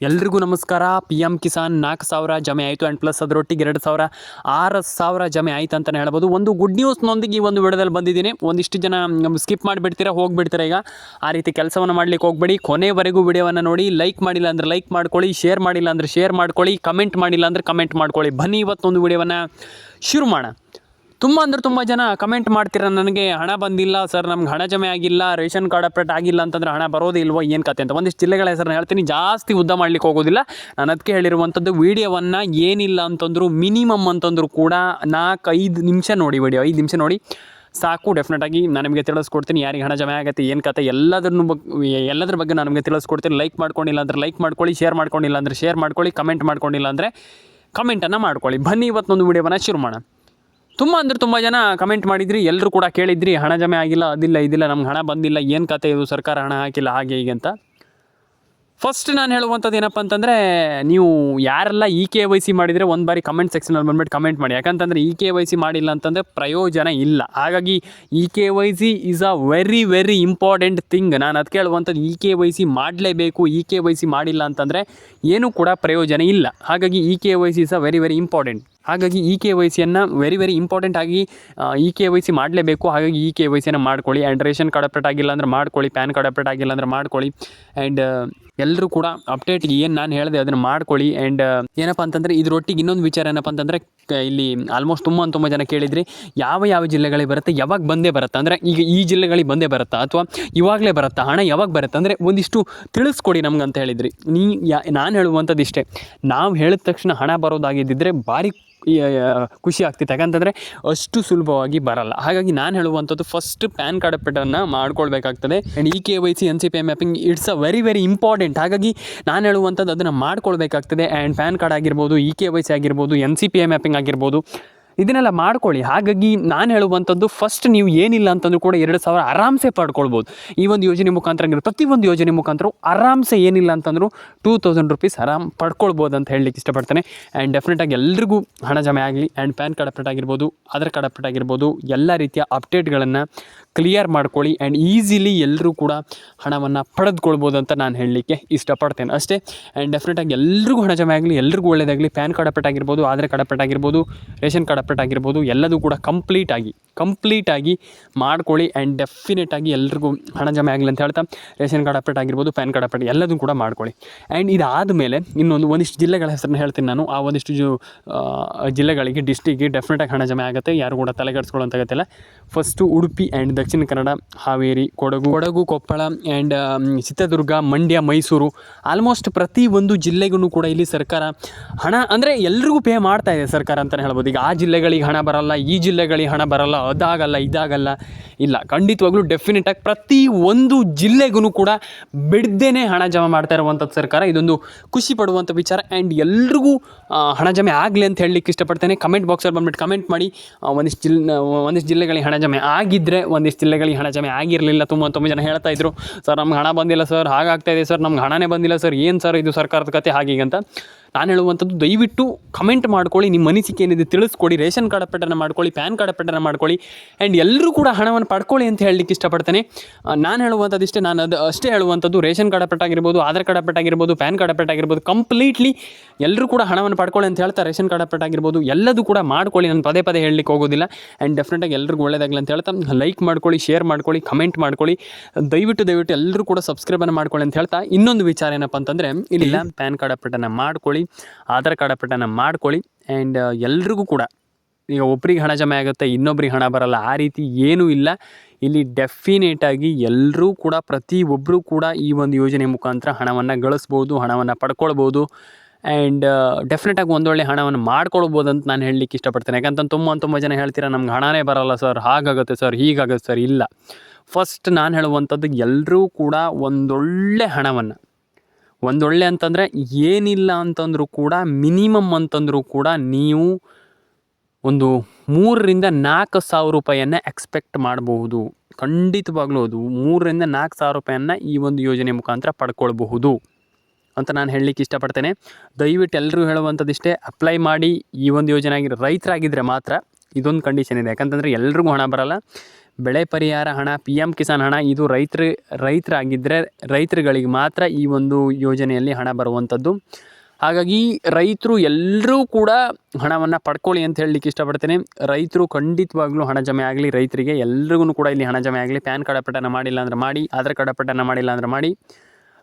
ಎಲ್ರಿಗೂ ನಮಸ್ಕಾರ. P M Kisan 4,000 ಜಮೆ ಆಯಿತು ಆ್ಯಂಡ್ ಪ್ಲಸ್ ಅದರೊಟ್ಟಿಗೆ 2,000 6,000 ಜಮೆ ಆಯಿತು ಅಂತಲೇ ಹೇಳ್ಬೋದು. ಒಂದು ಗುಡ್ ನ್ಯೂಸ್ನೊಂದಿಗೆ ಈ ಒಂದು ವಿಡಿಯೋದಲ್ಲಿ ಬಂದಿದ್ದೀನಿ. ಒಂದಿಷ್ಟು ಜನ ಸ್ಕಿಪ್ ಮಾಡಿಬಿಡ್ತೀರಾ, ಹೋಗಿಬಿಡ್ತೀರಾ. ಈಗ ಆ ರೀತಿ ಕೆಲಸವನ್ನು ಮಾಡಲಿಕ್ಕೆ ಹೋಗಬೇಡಿ. ಕೊನೆವರೆಗೂ ವಿಡಿಯೋವನ್ನು ನೋಡಿ. ಲೈಕ್ ಮಾಡಿಲ್ಲ ಅಂದರೆ ಲೈಕ್ ಮಾಡ್ಕೊಳ್ಳಿ, ಶೇರ್ ಮಾಡಿಲ್ಲ ಅಂದರೆ ಶೇರ್ ಮಾಡ್ಕೊಳ್ಳಿ, ಕಮೆಂಟ್ ಮಾಡಿಲ್ಲ ಅಂದರೆ ಕಮೆಂಟ್ ಮಾಡ್ಕೊಳ್ಳಿ. ಬನ್ನಿ ಇವತ್ತೊಂದು ವಿಡಿಯೋವನ್ನು ಶುರು ಮಾಡೋಣ. ತುಂಬ ಜನ ಕಮೆಂಟ್ ಮಾಡ್ತೀರ, ನನಗೆ ಹಣ ಬಂದಿಲ್ಲ ಸರ್, ನಮ್ಗೆ ಹಣ ಜಮೆ ಆಗಿಲ್ಲ, ರೇಷನ್ ಕಾರ್ಡ್ ಅಪ್ಡೇಟ್ ಆಗಿಲ್ಲ ಅಂತಂದರೆ ಹಣ ಬರೋದೇ ಇಲ್ವೋ, ಏನು ಕತೆ ಅಂತ. ಒಂದಿಷ್ಟು ಜಿಲ್ಲೆಗಳ ಹೆಸರನ್ನ ಹೇಳ್ತೀನಿ, ಜಾಸ್ತಿ ಉದ್ದ ಮಾಡಲಿಕ್ಕೆ ಹೋಗೋದಿಲ್ಲ. ನಾನು ಅದಕ್ಕೆ ಹೇಳಿರುವಂಥದ್ದು ವಿಡಿಯೋವನ್ನು ಏನಿಲ್ಲ ಅಂತಂದ್ರು ಮಿನಿಮಮ್ ಅಂತಂದ್ರು ಕೂಡ 4-5 ನಿಮಿಷ ನೋಡಿ. ವಿಡಿಯೋ 5 ನಿಮಿಷ ನೋಡಿ ಸಾಕು. ಡೆಫಿನೆಟಾಗಿ ನಾನು ನಿಮಗೆ ತಿಳಿಸ್ಕೊಡ್ತೀನಿ ಯಾರಿಗೆ ಹಣ ಜಮೆ ಆಗುತ್ತೆ, ಏನು ಕತೆ, ಎಲ್ಲದ್ರ ಬಗ್ಗೆ ನಾನು ನಿಮಗೆ ತಿಳಿಸ್ಕೊಡ್ತೀನಿ. ಲೈಕ್ ಮಾಡ್ಕೊಂಡಿಲ್ಲ ಅಂದರೆ ಲೈಕ್ ಮಾಡ್ಕೊಳ್ಳಿ, ಶೇರ್ ಮಾಡ್ಕೊಂಡಿಲ್ಲ ಅಂದರೆ ಶೇರ್ ಮಾಡ್ಕೊಳ್ಳಿ, ಕಮೆಂಟ್ ಮಾಡ್ಕೊಂಡಿಲ್ಲ ಅಂದರೆ ಕಮೆಂಟನ್ನು ಮಾಡ್ಕೊಳ್ಳಿ. ಬನ್ನಿ ಇವತ್ತೊಂದು ವಿಡಿಯೋವನ್ನು ಶುರು ಮಾಡೋಣ. ತುಂಬ ಜನ ಕಮೆಂಟ್ ಮಾಡಿದ್ರಿ, ಎಲ್ಲರೂ ಕೂಡ ಕೇಳಿದ್ರಿ ಹಣ ಜಮೆ ಆಗಿಲ್ಲ, ಇದಿಲ್ಲ, ನಮ್ಗೆ ಹಣ ಬಂದಿಲ್ಲ, ಏನು ಕತೆ ಇದು, ಸರ್ಕಾರ ಹಣ ಹಾಕಿಲ್ಲ ಹಾಗೆ ಹೀಗೆ ಅಂತ. ಫಸ್ಟ್ ನಾನು ಹೇಳುವಂಥದ್ದು ಏನಪ್ಪ ಅಂತಂದರೆ, ನೀವು ಯಾರೆಲ್ಲ KYC ಮಾಡಿದರೆ ಒಂದು ಬಾರಿ ಕಮೆಂಟ್ ಸೆಕ್ಷನಲ್ಲಿ ಬಂದುಬಿಟ್ಟು ಕಮೆಂಟ್ ಮಾಡಿ. ಯಾಕಂತಂದರೆ KYC ಮಾಡಿಲ್ಲ ಅಂತಂದರೆ ಪ್ರಯೋಜನ ಇಲ್ಲ. ಹಾಗಾಗಿ KYC is a very important thing. ನಾನು ಅದಕ್ಕೆ ಹೇಳುವಂಥದ್ದು KYC ಮಾಡಲೇಬೇಕು. KYC ಮಾಡಿಲ್ಲ ಅಂತಂದರೆ ಏನೂ ಕೂಡ ಪ್ರಯೋಜನ ಇಲ್ಲ. ಹಾಗಾಗಿ KYC is a very important. ಹಾಗಾಗಿ KYCಯನ್ನು ವೆರಿ ಇಂಪಾರ್ಟೆಂಟ್ ಆಗಿ KYC ಮಾಡಲೇಬೇಕು. ಹಾಗಾಗಿ KYCಯನ್ನು ಮಾಡ್ಕೊಳ್ಳಿ. ಆ್ಯಂಡ್ ರೇಷನ್ ಕಾರ್ಡ್ ಅಪ್ಡೇಟ್ ಆಗಿಲ್ಲ ಅಂದರೆ ಮಾಡ್ಕೊಳ್ಳಿ, ಪ್ಯಾನ್ ಕಾರ್ಡ್ ಅಪ್ಡೇಟ್ ಆಗಿಲ್ಲ ಅಂದರೆ ಮಾಡ್ಕೊಳ್ಳಿ. ಆ್ಯಂಡ್ ಎಲ್ಲರೂ ಕೂಡ ಅಪ್ಡೇಟ್ಗೆ ಏನು ನಾನು ಹೇಳಿದೆ ಅದನ್ನು ಮಾಡ್ಕೊಳ್ಳಿ. ಆ್ಯಂಡ್ ಏನಪ್ಪ ಅಂತಂದರೆ ಇದರೊಟ್ಟಿಗೆ ಇನ್ನೊಂದು ವಿಚಾರ ಏನಪ್ಪ ಅಂತಂದರೆ, ಇಲ್ಲಿ ಆಲ್ಮೋಸ್ಟ್ ತುಂಬ ಜನ ಕೇಳಿದ್ರಿ ಯಾವ ಜಿಲ್ಲೆಗಳಿಗೆ ಬರುತ್ತೆ, ಯಾವಾಗ ಬಂದೇ ಬರುತ್ತೆ, ಅಂದರೆ ಈಗ ಈ ಜಿಲ್ಲೆಗಳಿಗೆ ಬಂದೇ ಬರುತ್ತಾ ಅಥವಾ ಇವಾಗಲೇ ಬರುತ್ತಾ, ಹಣ ಯಾವಾಗ ಬರುತ್ತೆ ಅಂದರೆ ಒಂದಿಷ್ಟು ತಿಳಿಸ್ಕೊಡಿ ನಮ್ಗೆ ಅಂತ ಹೇಳಿದ್ರಿ. ನಾನು ಹೇಳುವಂಥದ್ದು ಇಷ್ಟೇ, ನಾವು ಹೇಳಿದ ತಕ್ಷಣ ಹಣ ಬರೋದಾಗಿದ್ದಿದ್ರೆ ಭಾರಿ ಖುಷಿ ಆಗ್ತಿತ್ತು. ಯಾಕಂತಂದರೆ ಅಷ್ಟು ಸುಲಭವಾಗಿ ಬರಲ್ಲ. ಹಾಗಾಗಿ ನಾನು ಹೇಳುವಂಥದ್ದು ಫಸ್ಟ್ ಪ್ಯಾನ್ ಕಾರ್ಡ್ ಅಪ್ಡೇಟನ್ನು ಮಾಡ್ಕೊಳ್ಬೇಕಾಗ್ತದೆ. And KYC NCPI mapping it's a very important. ಹಾಗಾಗಿ ನಾನು ಹೇಳುವಂಥದ್ದು ಅದನ್ನು ಮಾಡ್ಕೊಳ್ಬೇಕಾಗ್ತದೆ. ಆ್ಯಂಡ್ ಪ್ಯಾನ್ ಕಾರ್ಡ್ ಆಗಿರ್ಬೋದು, KYC ಆಗಿರ್ಬೋದು, NCPI ಮ್ಯಾಪಿಂಗ್ ಆಗಿರ್ಬೋದು, ಇದನ್ನೆಲ್ಲ ಮಾಡ್ಕೊಳ್ಳಿ. ಹಾಗಾಗಿ ನಾನು ಹೇಳುವಂಥದ್ದು ಫಸ್ಟ್ ನೀವು ಏನಿಲ್ಲ ಅಂತಂದ್ರೂ ಕೂಡ 2,000 ಆರಾಮ್ಸೆ ಪಡ್ಕೊಳ್ಬೋದು. ಈ ಒಂದು ಯೋಜನೆ ಮುಖಾಂತರ ಪ್ರತಿಯೊಂದು ಯೋಜನೆ ಮುಖಾಂತರ ಆರಾಮ್ಸೆ ಏನಿಲ್ಲ ಅಂತಂದರೂ 2,000 ರೂಪೀಸ್ ಆರಾಮ್ ಪಡ್ಕೊಳ್ಬೋದು ಅಂತ ಹೇಳಲಿಕ್ಕೆ ಇಷ್ಟಪಡ್ತೇನೆ. ಆ್ಯಂಡ್ ಡೆಫಿನೆಟಾಗಿ ಎಲ್ರಿಗೂ ಹಣ ಜಮೆ ಆಗಲಿ. ಆ್ಯಂಡ್ ಪ್ಯಾನ್ ಕಾರ್ಡ್ ಅಪ್ಡೇಟ್ ಆಗಿರ್ಬೋದು, ಆಧಾರ್ ಕಾರ್ಡ್ ಅಪ್ಡೇಟ್ ಆಗಿರ್ಬೋದು, ಎಲ್ಲ ರೀತಿಯ ಅಪ್ಡೇಟ್ಗಳನ್ನು ಕ್ಲಿಯರ್ ಮಾಡ್ಕೊಳ್ಳಿ. ಆ್ಯಂಡ್ ಈಸಿಲಿ ಎಲ್ಲರೂ ಕೂಡ ಹಣವನ್ನು ಪಡೆದುಕೊಳ್ಬೋದು ಅಂತ ನಾನು ಹೇಳಲಿಕ್ಕೆ ಇಷ್ಟಪಡ್ತೇನೆ ಅಷ್ಟೇ. ಆ್ಯಂಡ್ ಡೆಫಿನೆಟಾಗಿ ಎಲ್ರಿಗೂ ಹಣ ಜಮೆ ಆಗಲಿ, ಎಲ್ರಿಗೂ ಒಳ್ಳೆಯದಾಗಲಿ. ಪ್ಯಾನ್ ಕಾರ್ಡ್ ಅಪ್ಡೇಟ್ ಆಗಿರ್ಬೋದು, ಆಧಾರ್ ಕಾರ್ಡ್ ಅಪ್ಡೇಟ್ ಆಗಿರ್ಬೋದು, ರೇಷನ್ ಕಾರ್ಡ್ ಅಪ್ಡೇಟ್ ಆಗಿರ್ಬೋದು, ಎಲ್ಲದೂ ಕೂಡ ಕಂಪ್ಲೀಟಾಗಿ ಮಾಡ್ಕೊಳ್ಳಿ. ಆ್ಯಂಡ್ ಡೆಫಿನೆಟಾಗಿ ಎಲ್ರಿಗೂ ಹಣ ಜಮೆ ಆಗಲಿ ಅಂತ ಹೇಳ್ತಾ, ರೇಷನ್ ಕಾರ್ಡ್ ಅಪ್ಡೇಟ್ ಆಗಿರ್ಬೋದು, ಪ್ಯಾನ್ ಕಾರ್ಡ್ ಅಪ್ಡೇಟ್ ಎಲ್ಲದೂ ಕೂಡ ಮಾಡ್ಕೊಳ್ಳಿ. ಆ್ಯಂಡ್ ಇದಾದ ಮೇಲೆ ಒಂದಿಷ್ಟು ಜಿಲ್ಲೆಗಳ ಹೆಸರನ್ನ ಹೇಳ್ತೀನಿ ನಾನು. ಆ ಒಂದಿಷ್ಟು ಜಿಲ್ಲೆಗಳಿಗೆ, ಡಿಸ್ಟಿಕ್ಗೆ ಡೆಫಿನೆಟಾಗಿ ಹಣ ಜಮೆ ಆಗುತ್ತೆ. ಯಾರು ಕೂಡ ತಲೆಗೆಡಿಸ್ಕೊಳ್ಳೋಂತಾಗತ್ತಿಲ್ಲ. First Udupi and Dakshina Kannada, Haveri, Kodagu, Koppal and Chitradurga, Mandya, Mysuru, almost ಪ್ರತಿ ಒಂದು ಜಿಲ್ಲೆಗೂ ಕೂಡ ಇಲ್ಲಿ ಸರ್ಕಾರ ಹಣ ಅಂದರೆ ಎಲ್ರಿಗೂ ಪೇ ಮಾಡ್ತಾ ಇದೆ ಸರ್ಕಾರ ಅಂತಲೇ ಹೇಳ್ಬೋದು. ಈಗ ಆ ಜಿಲ್ಲೆಗಳಿಗೆ ಹಣ ಬರಲ್ಲ, ಈ ಜಿಲ್ಲೆಗಳಿಗೆ ಹಣ ಬರಲ್ಲ, ಅದಾಗಲ್ಲ ಇದಾಗಲ್ಲ, ಇಲ್ಲ, ಖಂಡಿತವಾಗ್ಲೂ ಡೆಫಿನೆಟಾಗಿ ಪ್ರತಿ ಒಂದು ಜಿಲ್ಲೆಗೂ ಕೂಡ ಬಿಡದೇನೆ ಹಣ ಜಮೆ ಮಾಡ್ತಾ ಇರುವಂಥದ್ದು ಸರ್ಕಾರ. ಇದೊಂದು ಖುಷಿ ಪಡುವಂಥ ವಿಚಾರ. ಆ್ಯಂಡ್ ಎಲ್ರಿಗೂ ಹಣ ಜಮೆ ಆಗಲಿ ಅಂತ ಹೇಳಲಿಕ್ಕೆ ಇಷ್ಟಪಡ್ತೇನೆ. ಕಮೆಂಟ್ ಬಾಕ್ಸಲ್ಲಿ ಬಂದುಬಿಟ್ಟು ಕಮೆಂಟ್ ಮಾಡಿ. ಒಂದಿಷ್ಟು ಜಿಲ್ಲೆಗಳಿಗೆ ಹಣ ಜಮೆ ಆಗಿದ್ದರೆ, ಒಂದಿಷ್ಟು ಜಿಲ್ಲೆಗಳಿಗೆ ಹಣ ಜಮೆ ಆಗಿರಲಿಲ್ಲ. ತುಂಬ ಜನ ಹೇಳ್ತಾ ಇದ್ರು, ಸರ್ ನಮ್ಗೆ ಹಣ ಬಂದಿಲ್ಲ ಸರ್, ಹಾಗಾಗ್ತಾಯಿದೆ ಸರ್, ನಮ್ಗೆ ಹಣನೇ ಬಂದಿಲ್ಲ ಸರ್, ಏನು ಸರ್ ಇದು ಸರ್ಕಾರದ ಕತೆ ಹಾಗೀಗೆ ಅಂತ. ನಾನು ಹೇಳುವಂಥದ್ದು ದಯವಿಟ್ಟು ಕಮೆಂಟ್ ಮಾಡ್ಕೊಳ್ಳಿ, ನಿಮ್ಮ ಅನಿಸಿಕೆ ಏನಿದೆ ತಿಳಿಸ್ಕೊಡಿ. ರೇಷನ್ ಕಾರ್ಡ್ ಅಪ್ಡೇಟನ್ನು ಮಾಡ್ಕೊಳ್ಳಿ, ಪ್ಯಾನ್ ಕಾರ್ಡ್ ಅಪ್ಡೇಟನ್ನು ಮಾಡ್ಕೊಳ್ಳಿ. ಆ್ಯಂಡ್ ಎಲ್ಲರೂ ಕೂಡ ಹಣವನ್ನು ಪಡ್ಕೊಳ್ಳಿ ಅಂತ ಹೇಳಲಿಕ್ಕೆ ಇಷ್ಟಪಡ್ತೇನೆ. ನಾನು ಹೇಳುವಂಥದ್ದು ಇಷ್ಟೇ. ನಾನು ಅಷ್ಟೇ ಹೇಳುವಂಥದ್ದು, ರೇಷನ್ ಕಾರ್ಡ್ ಅಪ್ಡೇಟ್ ಆಗಿರ್ಬೋದು, ಆಧಾರ್ ಕಾರ್ಡ್ ಅಪ್ಡೇಟ್ ಆಗಿರ್ಬೋದು, ಪ್ಯಾನ್ ಕಾರ್ಡ್ ಅಪ್ಡೇಟ್ ಆಗಿರ್ಬೋದು, ಕಂಪ್ಲೀಟ್ಲಿ ಎಲ್ಲರೂ ಕೂಡ ಹಣವನ್ನು ಪಡ್ಕೊಳ್ಳಿ ಅಂತ ಹೇಳ್ತಾ, ರೇಷನ್ ಕಾರ್ಡ್ ಅಪ್ಡೇಟ್ ಆಗಿರ್ಬೋದು ಎಲ್ಲದೂ ಕೂಡ ಮಾಡ್ಕೊಳ್ಳಿ. ನಾನು ಪದೇ ಹೇಳಲಿಕ್ಕೆ ಹೋಗೋದಿಲ್ಲ. ಆ್ಯಂಡ್ ಡೆಫಿನೆಟಾಗಿ ಎಲ್ರಿಗೂ ಒಳ್ಳೆಯದಾಗಲಿ ಅಂತ ಹೇಳ್ತಾ, ಲೈಕ್ ಮಾಡ್ಕೊಳ್ಳಿ, ಶೇರ್ ಮಾಡ್ಕೊಳ್ಳಿ, ಕಮೆಂಟ್ ಮಾಡ್ಕೊಳ್ಳಿ. ದಯವಿಟ್ಟು ಎಲ್ಲರೂ ಕೂಡ ಸಬ್ಸ್ಕ್ರೈಬನ್ನು ಮಾಡ್ಕೊಳ್ಳಿ ಅಂತ ಹೇಳ್ತಾ, ಇನ್ನೊಂದು ವಿಚಾರ ಏನಪ್ಪ ಅಂತಂದರೆ, ಇಲ್ಲಿಲ್ಲ ಪ್ಯಾನ್ ಕಾರ್ಡ್ ಅಪ್ಡೇಟನ್ನು ಮಾಡ್ಕೊಳ್ಳಿ, ಆಧಾರ್ ಕಾರ್ಡ್ ಅಪ್ಡೇಟನ್ನು ಮಾಡ್ಕೊಳ್ಳಿ. ಆ್ಯಂಡ್ ಎಲ್ರಿಗೂ ಕೂಡ ಈಗ ಒಬ್ರಿಗೆ ಹಣ ಜಮೆ ಆಗುತ್ತೆ, ಇನ್ನೊಬ್ರಿಗೆ ಹಣ ಬರಲ್ಲ, ಆ ರೀತಿ ಏನೂ ಇಲ್ಲ. ಇಲ್ಲಿ ಡೆಫಿನೇಟಾಗಿ ಎಲ್ಲರೂ ಕೂಡ ಪ್ರತಿಯೊಬ್ಬರೂ ಕೂಡ ಈ ಒಂದು ಯೋಜನೆ ಮುಖಾಂತರ ಹಣವನ್ನು ಗಳಿಸ್ಬೋದು, ಹಣವನ್ನು ಪಡ್ಕೊಳ್ಬೋದು. ಆ್ಯಂಡ್ ಡೆಫಿನೆಟಾಗಿ ಒಂದೊಳ್ಳೆ ಹಣವನ್ನು ಮಾಡ್ಕೊಳ್ಬೋದು ಅಂತ ನಾನು ಹೇಳಲಿಕ್ಕೆ ಇಷ್ಟಪಡ್ತೇನೆ. ಯಾಕಂತ ತುಂಬ ಜನ ಹೇಳ್ತೀರಾ, ನಮ್ಗೆ ಹಣನೇ ಬರಲ್ಲ ಸರ್, ಹಾಗಾಗುತ್ತೆ ಸರ್, ಹೀಗಾಗುತ್ತೆ ಸರ್. ಇಲ್ಲ, ಫಸ್ಟ್ ನಾನು ಹೇಳುವಂಥದ್ದು ಎಲ್ಲರೂ ಕೂಡ ಒಂದೊಳ್ಳೆ ಹಣವನ್ನು, ಒಂದೊಳ್ಳೆ ಅಂತಂದರೆ ಏನಿಲ್ಲ ಅಂತಂದರೂ ಕೂಡ ಮಿನಿಮಮ್ ಅಂತಂದರೂ ಕೂಡ ನೀವು ಒಂದು 3,000-4,000 ರೂಪಾಯಿಯನ್ನು ಎಕ್ಸ್ಪೆಕ್ಟ್ ಮಾಡಬಹುದು. ಖಂಡಿತವಾಗ್ಲೂ ಅದು 3,000-4,000 ರೂಪಾಯಿಯನ್ನು ಈ ಒಂದು ಯೋಜನೆ ಮುಖಾಂತರ ಪಡ್ಕೊಳ್ಬಹುದು ಅಂತ ನಾನು ಹೇಳಲಿಕ್ಕೆ ಇಷ್ಟಪಡ್ತೇನೆ. ದಯವಿಟ್ಟು ಎಲ್ಲರೂ ಹೇಳುವಂಥದ್ದು ಇಷ್ಟೇ, ಅಪ್ಲೈ ಮಾಡಿ. ಈ ಒಂದು ಯೋಜನೆ ರೈತರಾಗಿದ್ದರೆ ಮಾತ್ರ ಇದೊಂದು ಕಂಡೀಷನ್ ಇದೆ. ಯಾಕಂತಂದರೆ ಎಲ್ರಿಗೂ ಹಣ ಬರಲ್ಲ, ಬೆಳೆ ಪರಿಹಾರ ಹಣ, ಪಿ ಎಮ್ ಕಿಸಾನ್ ಹಣ ಇದು ರೈತರಾಗಿದ್ದರೆ ರೈತರುಗಳಿಗೆ ಮಾತ್ರ ಈ ಒಂದು ಯೋಜನೆಯಲ್ಲಿ ಹಣ ಬರುವಂಥದ್ದು. ಹಾಗಾಗಿ ರೈತರು ಎಲ್ಲರೂ ಕೂಡ ಹಣವನ್ನು ಪಡ್ಕೊಳ್ಳಿ ಅಂತ ಹೇಳಲಿಕ್ಕೆ ಇಷ್ಟಪಡ್ತೇನೆ. ರೈತರು ಖಂಡಿತವಾಗ್ಲೂ ಹಣ ಜಮೆ ಆಗಲಿ, ರೈತರಿಗೆ ಎಲ್ರಿಗೂ ಕೂಡ ಇಲ್ಲಿ ಹಣ ಜಮೆ ಆಗಲಿ. ಪ್ಯಾನ್ ಕಾರ್ಡ್ ಅಪ್ಡೇಟನ್ನು ಮಾಡಿಲ್ಲ ಅಂದರೆ ಮಾಡಿ, ಆಧಾರ್ ಕಾರ್ಡ್ ಅಪ್ಡೇಟನ್ನು ಮಾಡಿಲ್ಲ ಅಂದರೆ ಮಾಡಿ.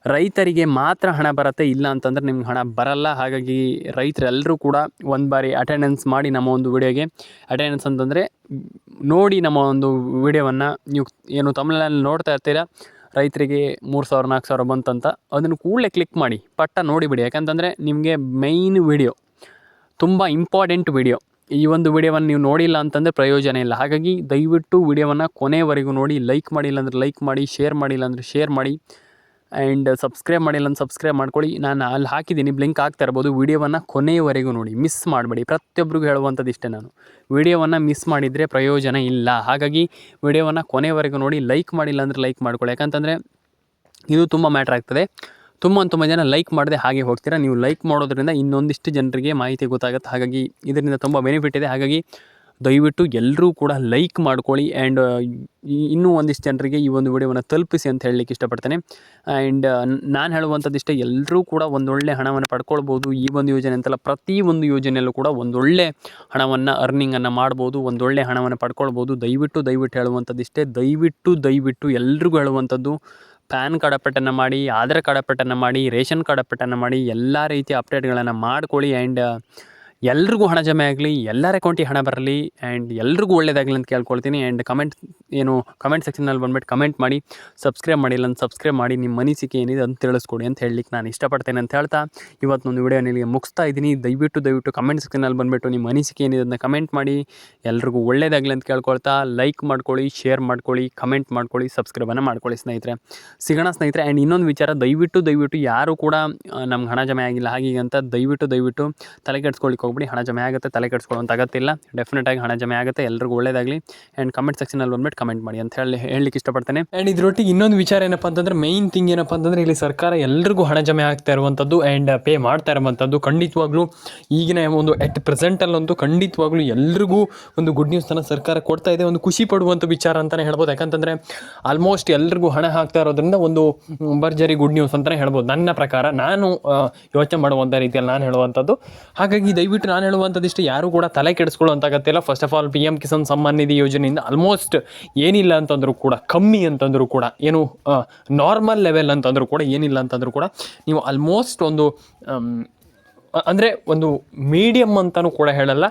ರೈತರಿಗೆ ಮಾತ್ರ ಹಣ ಬರುತ್ತೆ, ಇಲ್ಲ ಅಂತಂದರೆ ನಿಮ್ಗೆ ಹಣ ಬರಲ್ಲ. ಹಾಗಾಗಿ ರೈತರೆಲ್ಲರೂ ಕೂಡ ಒಂದು ಬಾರಿ ಅಟೆಂಡೆನ್ಸ್ ಮಾಡಿ ನಮ್ಮ ಒಂದು ವಿಡಿಯೋಗೆ. ಅಟೆಂಡೆನ್ಸ್ ಅಂತಂದರೆ ನೋಡಿ ನಮ್ಮ ಒಂದು ವಿಡಿಯೋವನ್ನು ನೀವು ಏನು ತಮಿಳ್ನಲ್ಲಿ ನೋಡ್ತಾ ಇರ್ತೀರಾ, ರೈತರಿಗೆ 3,000 4,000 ಬಂತಂತ ಅದನ್ನು ಕೂಡಲೇ ಕ್ಲಿಕ್ ಮಾಡಿ ಪಟ್ಟ ನೋಡಿಬಿಡಿ. ಯಾಕಂತಂದರೆ ನಿಮಗೆ ಮೈನ್ ವಿಡಿಯೋ ತುಂಬ ಇಂಪಾರ್ಟೆಂಟ್ ವಿಡಿಯೋ. ಈ ಒಂದು ವಿಡಿಯೋವನ್ನು ನೀವು ನೋಡಿಲ್ಲ ಅಂತಂದರೆ ಪ್ರಯೋಜನ ಇಲ್ಲ. ಹಾಗಾಗಿ ದಯವಿಟ್ಟು ವಿಡಿಯೋವನ್ನು ಕೊನೆವರೆಗೂ ನೋಡಿ. ಲೈಕ್ ಮಾಡಿಲ್ಲ ಅಂದರೆ ಲೈಕ್ ಮಾಡಿ, ಶೇರ್ ಮಾಡಿಲ್ಲ ಅಂದರೆ ಶೇರ್ ಮಾಡಿ, ಆ್ಯಂಡ್ ಸಬ್ಸ್ಕ್ರೈಬ್ ಮಾಡಿಲ್ಲ ಅಂತ ಸಬ್ಸ್ಕ್ರೈಬ್ ಮಾಡ್ಕೊಳ್ಳಿ. ನಾನು ಅಲ್ಲಿ ಹಾಕಿದ್ದೀನಿ, ಬ್ಲಿಂಕ್ ಆಗ್ತಾ ಇರ್ಬೋದು. ವಿಡಿಯೋವನ್ನು ಕೊನೆಯವರೆಗೂ ನೋಡಿ, ಮಿಸ್ ಮಾಡಬೇಡಿ. ಪ್ರತಿಯೊಬ್ಬರಿಗೂ ಹೇಳುವಂಥದ್ದು ಇಷ್ಟೇ, ನಾನು ವಿಡಿಯೋವನ್ನು ಮಿಸ್ ಮಾಡಿದರೆ ಪ್ರಯೋಜನ ಇಲ್ಲ. ಹಾಗಾಗಿ ವಿಡಿಯೋವನ್ನು ಕೊನೆಯವರೆಗೂ ನೋಡಿ. ಲೈಕ್ ಮಾಡಿಲ್ಲ ಅಂದರೆ ಲೈಕ್ ಮಾಡ್ಕೊಳ್ಳಿ. ಯಾಕಂತಂದರೆ ಇದು ತುಂಬ ಮ್ಯಾಟ್ರ್ ಆಗ್ತದೆ. ತುಂಬ ಜನ ಲೈಕ್ ಮಾಡದೆ ಹಾಗೆ ಹೋಗ್ತೀರಾ. ನೀವು ಲೈಕ್ ಮಾಡೋದ್ರಿಂದ ಇನ್ನೊಂದಿಷ್ಟು ಜನರಿಗೆ ಮಾಹಿತಿ ಗೊತ್ತಾಗುತ್ತೆ. ಹಾಗಾಗಿ ಇದರಿಂದ ತುಂಬ ಬೆನಿಫಿಟ್ ಇದೆ. ಹಾಗಾಗಿ ದಯವಿಟ್ಟು ಎಲ್ಲರೂ ಕೂಡ ಲೈಕ್ ಮಾಡ್ಕೊಳ್ಳಿ. ಆ್ಯಂಡ್ ಇನ್ನೂ ಒಂದಿಷ್ಟು ಜನರಿಗೆ ಈ ಒಂದು ವಿಡಿಯೋವನ್ನು ತಲುಪಿಸಿ ಅಂತ ಹೇಳಲಿಕ್ಕೆ ಇಷ್ಟಪಡ್ತೇನೆ. ಆ್ಯಂಡ್ ನಾನು ಹೇಳುವಂಥದ್ದಿಷ್ಟೇ, ಎಲ್ಲರೂ ಕೂಡ ಒಂದೊಳ್ಳೆ ಹಣವನ್ನು ಪಡ್ಕೊಳ್ಬೋದು. ಈ ಒಂದು ಯೋಜನೆ ಅಂತಲ್ಲ, ಪ್ರತಿಯೊಂದು ಯೋಜನೆಯಲ್ಲೂ ಕೂಡ ಒಂದೊಳ್ಳೆ ಹಣವನ್ನು ಅರ್ನಿಂಗನ್ನು ಮಾಡ್ಬೋದು, ಒಂದೊಳ್ಳೆ ಹಣವನ್ನು ಪಡ್ಕೊಳ್ಬೋದು. ದಯವಿಟ್ಟು ಹೇಳುವಂಥದ್ದಿಷ್ಟೇ, ದಯವಿಟ್ಟು ಎಲ್ರಿಗೂ ಹೇಳುವಂಥದ್ದು, ಪ್ಯಾನ್ ಕಾರ್ಡ್ ಅಪ್ಡೇಟನ್ನು ಮಾಡಿ, ಆಧಾರ್ ಕಾರ್ಡ್ ಅಪ್ಡೇಟನ್ನು ಮಾಡಿ, ರೇಷನ್ ಕಾರ್ಡ್ ಅಪ್ಡೇಟನ್ನು ಮಾಡಿ, ಎಲ್ಲ ರೀತಿಯ ಅಪ್ಡೇಟ್ಗಳನ್ನು ಮಾಡ್ಕೊಳ್ಳಿ. ಆ್ಯಂಡ್ ಎಲ್ರಿಗೂ ಹಣ ಜಮೆ ಆಗಲಿ, ಎಲ್ಲರ ಅಕೌಂಟಿಗೆ ಹಣ ಬರಲಿ, ಆ್ಯಂಡ್ ಎಲ್ರಿಗೂ ಒಳ್ಳೆಯದಾಗಲಿ ಅಂತ ಕೇಳ್ಕೊಳ್ತೀನಿ. ಆ್ಯಂಡ್ ಕಮೆಂಟ್ ಸೆಕ್ಷನಲ್ಲಿ ಬಂದುಬಿಟ್ಟು ಕಮೆಂಟ್ ಮಾಡಿ. ಸಬ್ಸ್ಕ್ರೈಬ್ ಮಾಡಿಲ್ಲ ಅಂತ ಸಬ್ಸ್ಕ್ರೈಬ್ ಮಾಡಿ, ನಿಮ್ಮ ಅನಿಸಿಕೆ ಏನಿದೆ ಅಂತ ತಿಳಿಸ್ಕೊಡಿ ಅಂತ ಹೇಳಲಿಕ್ಕೆ ನಾನು ಇಷ್ಟಪಡ್ತೇನೆ ಅಂತ ಹೇಳ್ತಾ ಇವತ್ತೊಂದು ವಿಡಿಯೋ ಇಲ್ಲಿಗೆ ಮುಗಿಸ್ತಾ ಇದ್ದೀನಿ. ದಯವಿಟ್ಟು ಕಮೆಂಟ್ ಸೆಕ್ಷನಲ್ಲಿ ಬಂದುಬಿಟ್ಟು ನಿಮ್ಮ ಅನಿಸಿಕೆ ಏನಿದೆ ಅದನ್ನ ಕಮೆಂಟ್ ಮಾಡಿ. ಎಲ್ರಿಗೂ ಒಳ್ಳೆಯದಾಗಲಿ ಅಂತ ಕೇಳ್ಕೊಳ್ತಾ, ಲೈಕ್ ಮಾಡ್ಕೊಳ್ಳಿ, ಶೇರ್ ಮಾಡ್ಕೊಳ್ಳಿ, ಕಮೆಂಟ್ ಮಾಡ್ಕೊಳ್ಳಿ, ಸಬ್ಸ್ಕ್ರೈಬನ್ನು ಮಾಡ್ಕೊಳ್ಳಿ ಸ್ನೇಹಿತರೆ. ಸಿಗೋಣ ಸ್ನೇಹಿತರೆ. ಆ್ಯಂಡ್ ಇನ್ನೊಂದು ವಿಚಾರ, ದಯವಿಟ್ಟು ಯಾರು ಕೂಡ ನಮ್ಗೆ ಹಣ ಜಮೆ ಆಗಿಲ್ಲ ಹಾಗೆ ಅಂತ ದಯವಿಟ್ಟು ತಲೆ ಕೆಡಿಸ್ಕೊಳ್ಳಿಕ್ಕೆ ಹೋಗ್ಬಿಡಿ. ಹಣ ಜಮೆ ಆಗುತ್ತೆ, ತಲೆ ಕೆಡಿಸ್ಕೊಳ್ಳೋಂಥ ಅಗತ್ಯ ಇಲ್ಲ. ಡೆಫಿನೆಟಾಗಿ ಹಣ ಜಮೆ ಆಗುತ್ತೆ. ಎಲ್ರಿಗೂ ಒಳ್ಳೆಯದಾಗಲಿ. ಆ್ಯಂಡ್ ಕಮೆಂಟ್ ಸೆಕ್ಷನಲ್ಲಿ ಬಂದುಬಿಟ್ಟು ಕಮೆಂಟ್ ಮಾಡಿ ಅಂತ ಹೇಳಲಿಕ್ಕೆ ಇಷ್ಟಪಡ್ತೇನೆ. ಆ್ಯಂಡ್ ಇದರೊಟ್ಟಿಗೆ ಇನ್ನೊಂದು ವಿಚಾರ ಏನಪ್ಪ ಅಂತಂದರೆ, ಮೈನ್ ಥಿಂಗ್ ಏನಪ್ಪ ಅಂತಂದರೆ, ಇಲ್ಲಿ ಸರ್ಕಾರ ಎಲ್ರಿಗೂ ಹಣ ಜಮೆ ಆಗ್ತಾ ಇರುವಂಥದ್ದು ಆ್ಯಂಡ್ ಪೇ ಮಾಡ್ತಾ ಇರುವಂಥದ್ದು. ಖಂಡಿತವಾಗ್ಲೂ ಈಗಿನ ಒಂದು ಎಟ್ ಪ್ರೆಸೆಂಟಲ್ಲಂತೂ ಖಂಡಿತವಾಗ್ಲೂ ಎಲ್ರಿಗೂ ಒಂದು ಗುಡ್ ನ್ಯೂಸ್ನ ಸರ್ಕಾರ ಕೊಡ್ತಾ ಇದೆ. ಒಂದು ಖುಷಿ ಪಡುವಂಥ ವಿಚಾರ ಅಂತಲೇ ಹೇಳ್ಬೋದು. ಯಾಕಂತಂದರೆ ಆಲ್ಮೋಸ್ಟ್ ಎಲ್ರಿಗೂ ಹಣ ಹಾಕ್ತಾ ಇರೋದ್ರಿಂದ ಒಂದು ಭರ್ಜರಿ ಗುಡ್ ನ್ಯೂಸ್ ಅಂತಲೇ ಹೇಳ್ಬೋದು. ನನ್ನ ಪ್ರಕಾರ, ನಾನು ಯೋಚನೆ ಮಾಡುವಂಥ ರೀತಿಯಲ್ಲಿ ನಾನು ಹೇಳುವಂಥದ್ದು. ಹಾಗಾಗಿ ದಯವಿಟ್ಟು ನಾನು ಹೇಳುವಂಥದ್ದಿಷ್ಟು, ಯಾರು ಕೂಡ ತಲೆ ಕೆಡಿಸ್ಕೊಳ್ಳುವಂಥ ಅಗತ್ಯ. First of all PM Kisan Samman Nidhi ಯೋಜನೆಯಿಂದ ಆಲ್ಮೋಸ್ಟ್ ಏನಿಲ್ಲ ಅಂತಂದರೂ ಕೂಡ, ಕಮ್ಮಿ ಅಂತಂದರೂ ಕೂಡ, ಏನು ನಾರ್ಮಲ್ ಲೆವೆಲ್ ಅಂತಂದರೂ ಕೂಡ, ಏನಿಲ್ಲ ಅಂತಂದರೂ ಕೂಡ ನೀವು ಆಲ್ಮೋಸ್ಟ್ ಒಂದು ಅಂದರೆ ಒಂದು ಮೀಡಿಯಮ್ ಅಂತಲೂ ಕೂಡ ಹೇಳಲ್ಲ,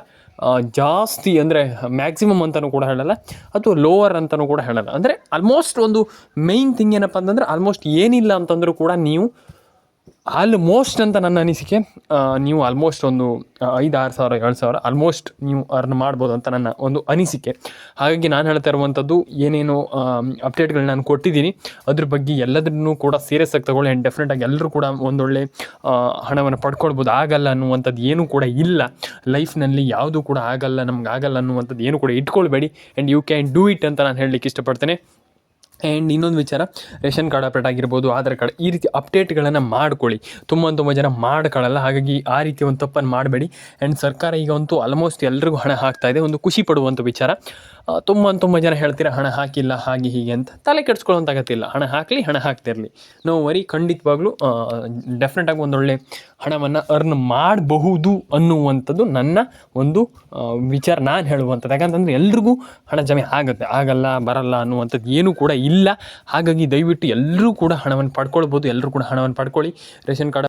ಜಾಸ್ತಿ ಅಂದರೆ ಮ್ಯಾಕ್ಸಿಮಮ್ ಅಂತಲೂ ಕೂಡ ಹೇಳಲ್ಲ, ಅಥವಾ ಲೋವರ್ ಅಂತಲೂ ಕೂಡ ಹೇಳಲ್ಲ. ಅಂದರೆ ಆಲ್ಮೋಸ್ಟ್ ಒಂದು ಮೈನ್ ಥಿಂಗ್ ಏನಪ್ಪ ಅಂತಂದರೆ, ಆಲ್ಮೋಸ್ಟ್ ಏನಿಲ್ಲ ಅಂತಂದರೂ ಕೂಡ ನೀವು ಆಲ್ಮೋಸ್ಟ್ ಅಂತ ನನ್ನ ಅನಿಸಿಕೆ, ನೀವು ಆಲ್ಮೋಸ್ಟ್ ಒಂದು 5,000 6,000 7,000 ಆಲ್ಮೋಸ್ಟ್ ನೀವು ಅರ್ನ್ ಮಾಡ್ಬೋದು ಅಂತ ನನ್ನ ಒಂದು ಅನಿಸಿಕೆ. ಹಾಗಾಗಿ ನಾನು ಹೇಳ್ತಾ ಇರುವಂಥದ್ದು, ಏನೇನು ಅಪ್ಡೇಟ್ಗಳು ನಾನು ಕೊಟ್ಟಿದ್ದೀನಿ ಅದ್ರ ಬಗ್ಗೆ ಎಲ್ಲದನ್ನೂ ಕೂಡ ಸೀರಿಯಸ್ ಆಗಿ ತಗೊಳ್ಳಿ. ಆ್ಯಂಡ್ ಡೆಫಿನೆಟಾಗಿ ಎಲ್ಲರೂ ಕೂಡ ಒಂದೊಳ್ಳೆ ಹಣವನ್ನು ಪಡ್ಕೊಳ್ಬೋದು. ಆಗಲ್ಲ ಅನ್ನುವಂಥದ್ದು ಏನೂ ಕೂಡ ಇಲ್ಲ ಲೈಫ್ನಲ್ಲಿ, ಯಾವುದೂ ಕೂಡ ನಮ್ಗೆ ಆಗಲ್ಲ ಅನ್ನುವಂಥದ್ದು ಏನು ಕೂಡ ಇಟ್ಕೊಳ್ಬೇಡಿ. And you can do it ಅಂತ ನಾನು ಹೇಳಲಿಕ್ಕೆ ಇಷ್ಟಪಡ್ತೇನೆ. ಆ್ಯಂಡ್ ಇನ್ನೊಂದು ವಿಚಾರ, ರೇಷನ್ ಕಾರ್ಡ್ ಅಪ್ಡೇಟ್ ಆಗಿರ್ಬೋದು, ಆಧಾರ್ ಕಾರ್ಡ್, ಈ ರೀತಿ ಅಪ್ಡೇಟ್ಗಳನ್ನು ಮಾಡ್ಕೊಳ್ಳಿ. ತುಂಬ ಜನ ಮಾಡ್ಕೊಳ್ಳಲ್ಲ. ಹಾಗಾಗಿ ಆ ರೀತಿ ಒಂದು ತಪ್ಪನ್ನು ಮಾಡಬೇಡಿ. ಆ್ಯಂಡ್ ಸರ್ಕಾರ ಈಗ ಅಂತೂ ಆಲ್ಮೋಸ್ಟ್ ಎಲ್ರಿಗೂ ಹಣ ಹಾಕ್ತಾ ಇದೆ. ಒಂದು ಖುಷಿ ಪಡುವಂಥ ವಿಚಾರ. ತುಂಬ ಜನ ಹೇಳ್ತೀರಾ ಹಣ ಹಾಕಿಲ್ಲ ಹಾಗೆ ಹೀಗೆ ಅಂತ. ತಲೆ ಕೆಡಿಸ್ಕೊಳ್ಳೋಂಥ ಅಗತ್ಯ ಇಲ್ಲ. ಹಣ ಹಾಕಲಿ, ಹಣ ಹಾಕ್ತಿರಲಿ, ನೋ ವರಿ. ಖಂಡಿತವಾಗ್ಲೂ ಡೆಫಿನೆಟಾಗಿ ಒಂದೊಳ್ಳೆ ಹಣವನ್ನು ಅರ್ನ್ ಮಾಡಬಹುದು ಅನ್ನುವಂಥದ್ದು ನನ್ನ ಒಂದು ವಿಚಾರ, ನಾನು ಹೇಳುವಂಥದ್ದು. ಯಾಕಂತಂದರೆ ಎಲ್ರಿಗೂ ಹಣ ಜಮೆ ಆಗುತ್ತೆ, ಆಗಲ್ಲ ಬರಲ್ಲ ಅನ್ನುವಂಥದ್ದು ಏನೂ ಕೂಡ ಇಲ್ಲ. ಹಾಗಾಗಿ ದಯವಿಟ್ಟು ಎಲ್ಲರೂ ಕೂಡ ಹಣವನ್ನು ಪಡ್ಕೊಳ್ಬೋದು. ಎಲ್ಲರೂ ಕೂಡ ಹಣವನ್ನು ಪಡ್ಕೊಳ್ಳಿ. Ration card